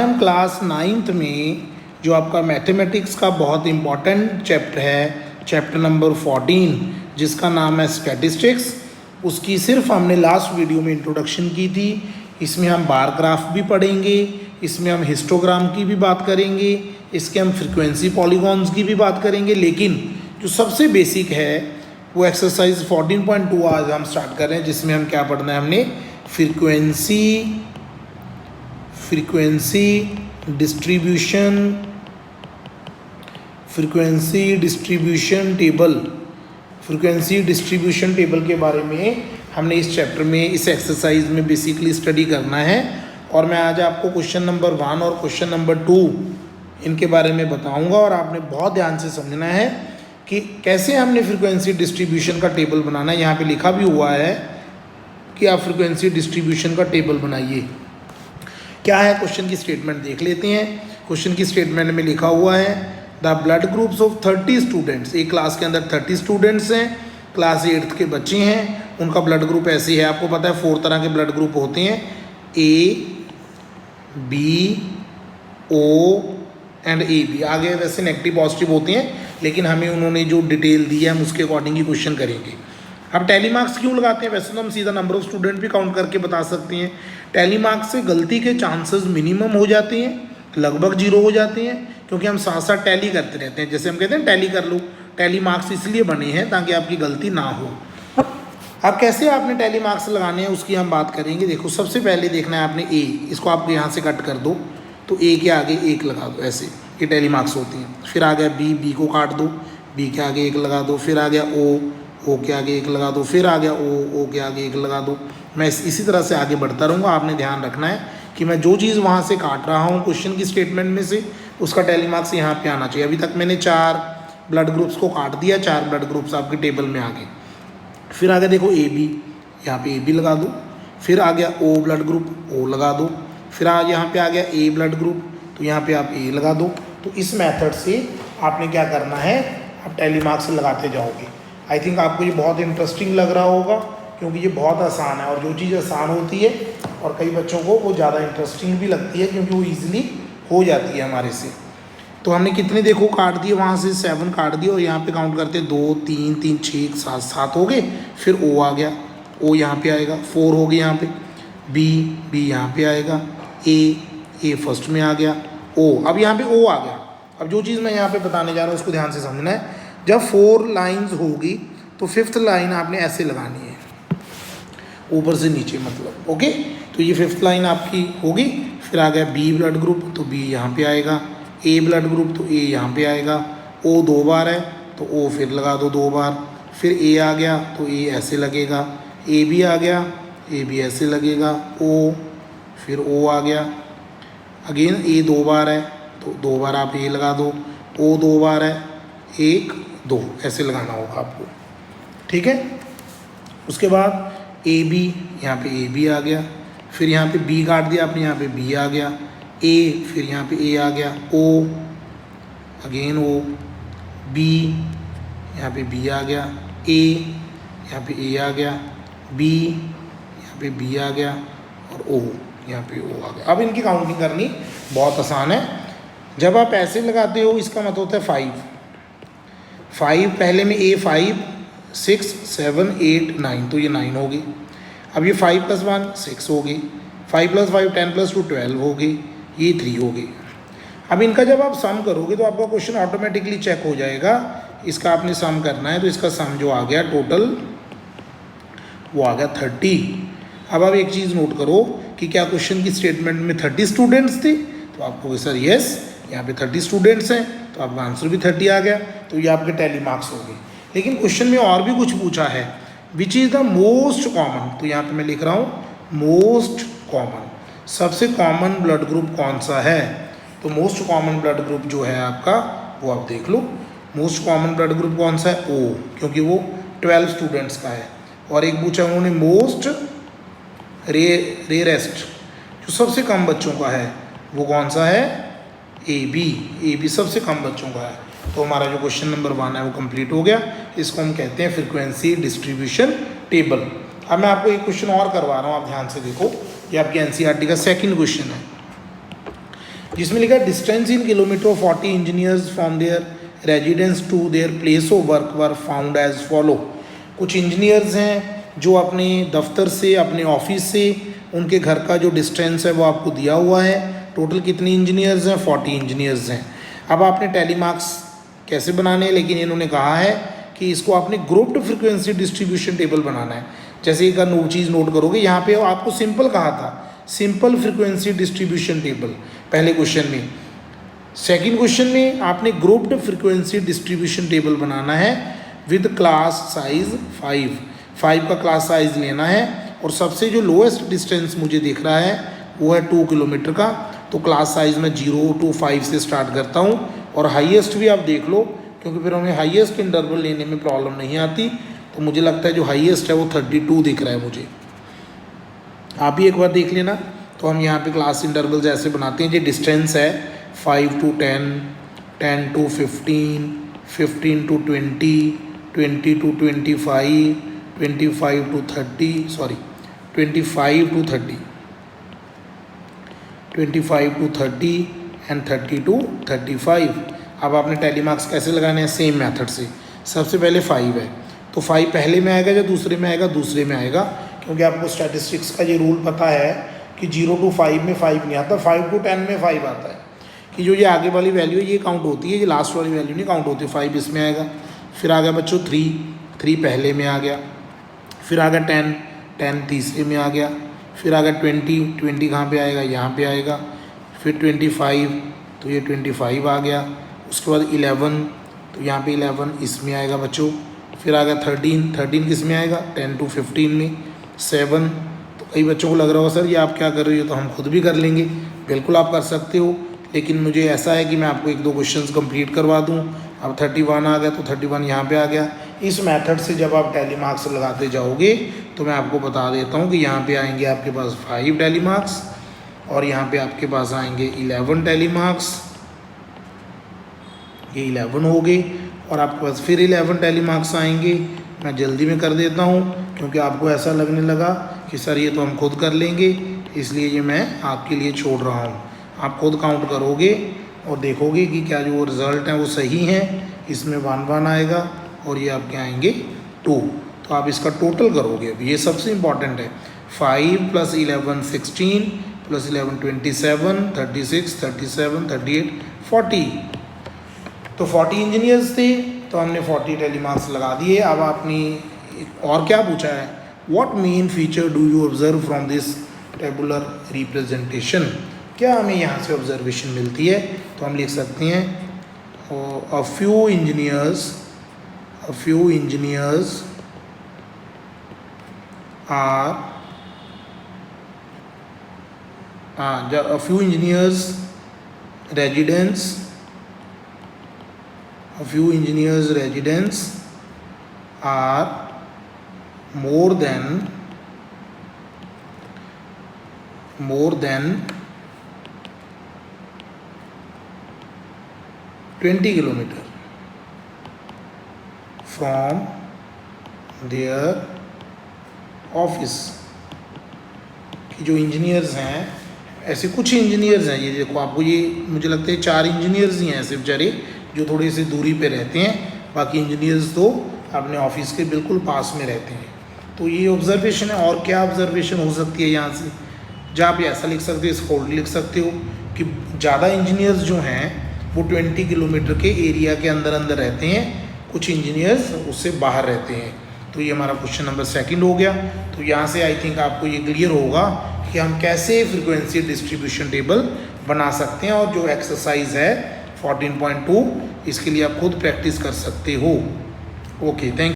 हम class 9th में जो आपका मैथमेटिक्स का बहुत इम्पॉर्टेंट चैप्टर है, चैप्टर नंबर 14, जिसका नाम है स्टैटिस्टिक्स, उसकी सिर्फ हमने लास्ट वीडियो में इंट्रोडक्शन की थी। इसमें हम बार ग्राफ भी पढ़ेंगे, इसमें हम हिस्टोग्राम की भी बात करेंगे, इसके हम फ्रीक्वेंसी पॉलीगॉन्स की भी बात करेंगे। लेकिन जो सबसे बेसिक है वो एक्सरसाइज 14.2 आज हम स्टार्ट कर रहे हैं, जिसमें हम क्या पढ़ना है, हमने फ्रीक्वेंसी डिस्ट्रीब्यूशन टेबल के बारे में हमने इस चैप्टर में, इस एक्सरसाइज में बेसिकली स्टडी करना है। और मैं आज आपको क्वेश्चन नंबर 1 और क्वेश्चन नंबर 2 इनके बारे में बताऊंगा, और आपने बहुत ध्यान से समझना है कि कैसे हमने फ्रीक्वेंसी डिस्ट्रीब्यूशन का टेबल बनाना है। यहाँ पे लिखा भी हुआ है कि आप फ्रीक्वेंसी डिस्ट्रीब्यूशन का टेबल बनाइए। क्या है क्वेश्चन की स्टेटमेंट देख लेते हैं। क्वेश्चन की स्टेटमेंट में लिखा हुआ है the blood groups of 30 students. एक क्लास के अंदर 30 स्टूडेंट्स हैं, क्लास 8th के बच्चे हैं, उनका ब्लड ग्रुप ऐसे है। आपको पता है 4 तरह के ब्लड ग्रुप होते हैं, A, B, O and A B. आगे वैसे नेगेटिव पॉजिटिव होते हैं, लेकिन हमें उन्होंने जो डिटेल दी है हम उसके अकॉर्डिंग ही क्वेश्चन करेंगे। अब टैली मार्क्स क्यों लगाते हैं? वैसे तो हम सीधा नंबर ऑफ स्टूडेंट भी काउंट करके बता सकते हैं। टैली मार्क्स से गलती के चांसेस मिनिमम हो जाते हैं, लगभग 0 हो जाते हैं, क्योंकि हम साथ साथ टैली करते रहते हैं। जैसे हम कहते हैं टैली कर लो। टैली मार्क्स इसलिए बने हैं ताकि आपकी गलती ना हो। अब कैसे आपने टैली मार्क्स लगाने हैं उसकी हम बात करेंगे। देखो, सबसे पहले देखना है आपने ए, इसको आप यहाँ से कट कर दो तो ए के आगे 1 लगा दो, ऐसे ये टैली मार्क्स होती हैं। फिर आ गया बी, बी को काट दो, बी के आगे 1 लगा दो। फिर आ गया ओ के आगे 1 लगा दो। फिर आ गया ओ के आगे 1 लगा दो। मैं इसी तरह से आगे बढ़ता रहूँगा। आपने ध्यान रखना है कि मैं जो चीज़ वहाँ से काट रहा हूँ क्वेश्चन की स्टेटमेंट में से, उसका टैली मार्क्स यहाँ पे आना चाहिए। अभी तक मैंने 4 ब्लड ग्रुप्स को काट दिया, 4 ब्लड ग्रुप्स आपके टेबल में आ गए। फिर आ गया देखो ए बी, यहाँ पे ए बी लगा दो। फिर आ गया ओ ब्लड ग्रुप, ओ लगा दो। फिर आज यहाँ पे आ गया ए ब्लड ग्रुप, तो यहाँ पे आप ए लगा दो। तो इस मेथड से आपने क्या करना है, आप टैली मार्क्स लगाते जाओगे। आई थिंक आपको ये बहुत इंटरेस्टिंग लग रहा होगा, क्योंकि ये बहुत आसान है। और जो चीज़ आसान होती है और कई बच्चों को वो ज़्यादा इंटरेस्टिंग भी लगती है, क्योंकि वो ईजिली हो जाती है हमारे से। तो हमने कितने देखो काट दिए, वहाँ से 7 काट दिए, और यहाँ पे काउंट करते 2 3 3 6 7 हो गए। फिर ओ आ गया, ओ यहाँ पे आएगा। 4 हो गए यहाँ पे। बी यहाँ पे आएगा। ए फर्स्ट में आ गया। ओ, अब यहाँ पे ओ आ गया। अब जो चीज़ मैं यहाँ पे बताने जा रहा हूँ उसको ध्यान से समझना है। जब 4 लाइन्स होगी तो 5th लाइन आपने ऐसे लगानी है, ऊपर से नीचे मतलब। ओके, तो ये 5th लाइन आपकी होगी। फिर आ गया बी ब्लड ग्रुप, तो बी यहाँ पे आएगा। ए ब्लड ग्रुप, तो ए यहाँ पे आएगा। ओ 2 बार है तो ओ फिर लगा दो 2 बार। फिर ए आ गया तो ए ऐसे लगेगा। ए बी आ गया, ए बी ऐसे लगेगा। ओ, फिर ओ आ गया। अगेन ए 2 बार है तो 2 बार आप ए लगा दो। ओ 2 बार है, 1 2 ऐसे लगाना होगा आपको, ठीक है। उसके बाद ए बी, यहाँ पे ए बी आ गया। फिर यहाँ पे बी काट दिया आपने, यहाँ पे बी आ गया। ए, फिर यहाँ पे ए आ गया। ओ, अगेन ओ, बी, यहाँ पे बी आ गया। ए, यहाँ पे ए आ गया। बी, यहाँ पे बी आ गया। और ओ, यहाँ पे ओ आ गया। अब इनकी काउंटिंग करनी बहुत आसान है। जब आप ऐसे लगाते हो इसका मतलब होता है 5 पहले में ए 5 6 7 8 9, तो ये 9 हो गई। अब ये 5 + 1 6 हो गई। 5 + 5 10 + 2 12 हो गई। ये 3 हो गई। अब इनका जब आप सम करोगे तो आपका क्वेश्चन ऑटोमेटिकली चेक हो जाएगा। इसका आपने सम करना है, तो इसका सम जो आ गया टोटल वो आ गया 30। अब आप एक चीज़ नोट करो कि क्या क्वेश्चन की स्टेटमेंट में 30 स्टूडेंट्स थे? तो आपको सर यस, यहाँ पे 30 स्टूडेंट्स हैं, तो आपका आंसर भी 30 आ गया। तो ये आपके टैली मार्क्स हो गए। लेकिन क्वेश्चन में और भी कुछ पूछा है, which is the most common. तो यहाँ पे मैं लिख रहा हूँ मोस्ट कॉमन, सबसे कॉमन ब्लड ग्रुप कौन सा है? तो मोस्ट कॉमन ब्लड ग्रुप जो है आपका, वो आप देख लो। मोस्ट कॉमन ब्लड ग्रुप कौन सा है? ओ, क्योंकि वो 12 स्टूडेंट्स का है। और एक पूछा उन्होंने मोस्ट रेयरेस्ट, जो सबसे कम बच्चों का है, वो कौन सा है? ए बी सबसे कम बच्चों का है। तो हमारा जो क्वेश्चन नंबर 1 है वो कंप्लीट हो गया। इसको हम कहते हैं फ्रीक्वेंसी डिस्ट्रीब्यूशन टेबल। अब मैं आपको एक क्वेश्चन और करवा रहा हूँ, आप ध्यान से देखो। ये आपकी एनसीईआरटी का सेकंड क्वेश्चन है। जिसमें लिखा है distance in kilometre 40 engineers from their residence to their place of work were found as follow. कुछ इंजीनियर्स हैं जो अपने दफ्तर से, अपने ऑफिस से उनके घर का जो डिस्टेंस है वो आपको दिया हुआ है। टोटल कितने इंजीनियर्स हैं? 40 इंजीनियर्स हैं। अब आपने टैली मार्क्स कैसे बनाने हैं, लेकिन इन्होंने कहा है कि इसको आपने ग्रुप्ड फ्रीक्वेंसी डिस्ट्रीब्यूशन टेबल बनाना है। जैसे एक चीज़ नोट करोगे, यहाँ पे आपको सिंपल कहा था, सिंपल फ्रीक्वेंसी डिस्ट्रीब्यूशन टेबल पहले क्वेश्चन में। सेकंड क्वेश्चन में आपने ग्रुप्ड फ्रीक्वेंसी डिस्ट्रीब्यूशन टेबल बनाना है विद क्लास साइज 5 का क्लास साइज लेना है। और सबसे जो लोएस्ट डिस्टेंस मुझे दिख रहा है वो है 2 किलोमीटर का। तो क्लास साइज में 0 to 5 से स्टार्ट करता हूँ, और हाईएस्ट भी आप देख लो, क्योंकि फिर हमें हाईएस्ट इंटरवल लेने में प्रॉब्लम नहीं आती। तो मुझे लगता है जो हाईएस्ट है वो 32 दिख रहा है मुझे। आप भी एक बार देख लेना। तो हम यहाँ पे क्लास इंटरवल ऐसे बनाते हैं, जो डिस्टेंस है 5 to 10, 10 to 15, 15 to 20, 20 to 25, 25 to 30, 25 to 30, 25 to 30 and 30 to 35। अब आपने टैली मार्क्स कैसे लगाने हैं? सेम मेथड से। सबसे पहले 5 है, तो 5 पहले में आएगा या दूसरे में आएगा? दूसरे में आएगा, क्योंकि आपको स्टैटिस्टिक्स का ये रूल पता है कि 0 to 5 में 5 नहीं आता, 5 to 10 में 5 आता है। कि जो ये आगे वाली वैल्यू है ये काउंट होती है, ये लास्ट वाली वैल्यू नहीं काउंट होती। 5 इसमें आएगा। फिर आ गया बच्चों 3 पहले में आ गया। फिर आ गया 10 तीसरे में आ गया। फिर आ गया 20 कहाँ पे आएगा? यहाँ पे आएगा। फिर 25, तो ये 25 आ गया। उसके बाद 11, तो यहाँ पे 11 इसमें आएगा बच्चों। फिर आ गया 13 किस में आएगा? 10 to 15 में। 7, तो कई बच्चों को लग रहा होगा सर ये आप क्या कर रहे हो, तो हम खुद भी कर लेंगे। बिल्कुल आप कर सकते हो, लेकिन मुझे ऐसा है कि मैं आपको 1-2 क्वेश्चंस कंप्लीट करवा दूं। अब 31 आ गया, तो 31 यहाँ पे आ गया। इस मेथड से जब आप टैली मार्क्स लगाते जाओगे तो मैं आपको बता देता हूँ कि यहाँ पे आएंगे आपके पास 5 टैली मार्क्स, और यहाँ पे आपके पास आएंगे 11 टैली मार्क्स। ये 11 हो गए, और आपके पास फिर 11 टैली मार्क्स आएंगे। मैं जल्दी में कर देता हूँ, क्योंकि आपको ऐसा लगने लगा कि सर ये तो हम खुद कर लेंगे, इसलिए ये मैं आपके लिए छोड़ रहा हूँ। आप खुद काउंट करोगे और देखोगे कि क्या जो रिज़ल्ट हैं वो सही हैं। इसमें 1 आएगा, और ये आपके आएंगे 2। तो आप इसका टोटल करोगे। अब ये सबसे इम्पॉर्टेंट है। 5 + 11 16 + 11 27, 36, 37, 38, 40। तो 40 इंजीनियर्स थे, तो हमने 40 टैली मार्क्स लगा दिए। अब आपने और क्या पूछा है? What main feature do you observe from this tabular representation? क्या हमें यहाँ से ऑब्जर्वेशन मिलती है? तो हम लिख सकते हैं a few engineers are a few engineers residents are more than 20 kilometre from their office. कि जो इंजीनियर्स हैं, ऐसे कुछ इंजीनियर्स हैं, ये देखो आपको, ये मुझे लगता है 4 इंजीनियर्स ही हैं ऐसे बेचारे जो थोड़ी सी दूरी पे रहते हैं। बाकी इंजीनियर्स तो अपने ऑफिस के बिल्कुल पास में रहते हैं। तो ये ऑब्जर्वेशन है। और क्या ऑब्जर्वेशन हो सकती है यहाँ से? जहाँ आप ऐसा लिख सकते हो, स्कोल्ड लिख सकते हो कि ज़्यादा इंजीनियर्स जो हैं वो 20 किलोमीटर के एरिया के अंदर रहते हैं, कुछ इंजीनियर्स उससे बाहर रहते हैं। तो ये हमारा क्वेश्चन नंबर 2 हो गया। तो यहाँ से आई थिंक आपको ये क्लियर होगा कि हम कैसे फ्रीक्वेंसी डिस्ट्रीब्यूशन टेबल बना सकते हैं। और जो एक्सरसाइज है 14.2, इसके लिए आप खुद प्रैक्टिस कर सकते हो। Okay, thank you.